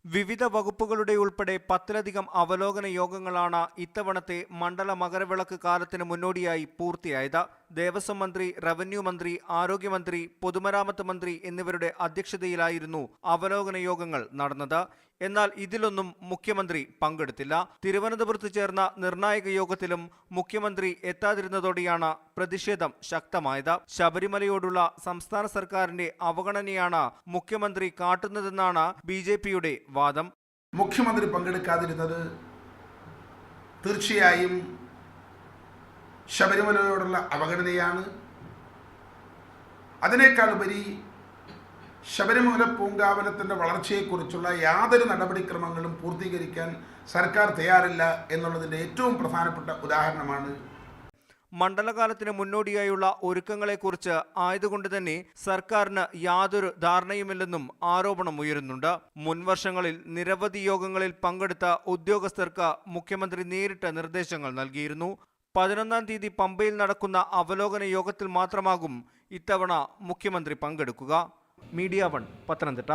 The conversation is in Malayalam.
വിവിധ വകുപ്പുകളുടെ ഉൾപ്പെടെ 10ലധികം അവലോകന യോഗങ്ങളാണ് ഇത്തവണത്തെ മണ്ഡല മകരവിളക്ക് കാലത്തിന് മുന്നോടിയായി പൂർത്തിയായത്. ദേവസ്വം മന്ത്രി, റവന്യൂ മന്ത്രി, ആരോഗ്യമന്ത്രി, പൊതുമരാമത്ത് മന്ത്രി എന്നിവരുടെ അധ്യക്ഷതയിലായിരുന്നു അവലോകന യോഗങ്ങൾ നടന്നത്. എന്നാൽ ഇതിലൊന്നും മുഖ്യമന്ത്രി പങ്കെടുത്തില്ല. തിരുവനന്തപുരത്ത് ചേർന്ന നിർണായക യോഗത്തിലും മുഖ്യമന്ത്രി എത്താതിരുന്നതോടെയാണ് പ്രതിഷേധം ശക്തമായത്. ശബരിമലയോടുള്ള സംസ്ഥാന സർക്കാരിന്റെ അവഗണനയാണ് മുഖ്യമന്ത്രി കാട്ടുന്നതെന്നാണ് ബിജെപിയുടെ വാദം. മുഖ്യമന്ത്രി പങ്കെടുക്കാതിരുന്നത് തീർച്ചയായും ശബരിമലയോടുള്ള അവഗണനയാണ്. അതിനേക്കാൾ ഉപരി ശബരിമല പൂങ്കാവനത്തിൻ്റെ വളർച്ചയെക്കുറിച്ചുള്ള യാതൊരു നടപടിക്രമങ്ങളും പൂർത്തീകരിക്കാൻ സർക്കാർ തയ്യാറില്ല എന്നുള്ളതിൻ്റെ ഏറ്റവും പ്രധാനപ്പെട്ട ഉദാഹരണമാണ്. മണ്ഡലകാലത്തിന് മുന്നോടിയായുള്ള ഒരുക്കങ്ങളെക്കുറിച്ച് ആയതുകൊണ്ട് തന്നെ സർക്കാരിന് യാതൊരു ധാരണയുമില്ലെന്നും ആരോപണം ഉയരുന്നുണ്ട്. മുൻവർഷങ്ങളിൽ നിരവധി യോഗങ്ങളിൽ പങ്കെടുത്ത ഉദ്യോഗസ്ഥർക്ക് മുഖ്യമന്ത്രി നേരിട്ട് നിർദ്ദേശങ്ങൾ നൽകിയിരുന്നു. 11-ാം തീയതി പമ്പയിൽ നടക്കുന്ന അവലോകന യോഗത്തിൽ മാത്രമാകും ഇത്തവണ മുഖ്യമന്ത്രി പങ്കെടുക്കുക. മീഡിയ 1 പത്തനംതിട്ട.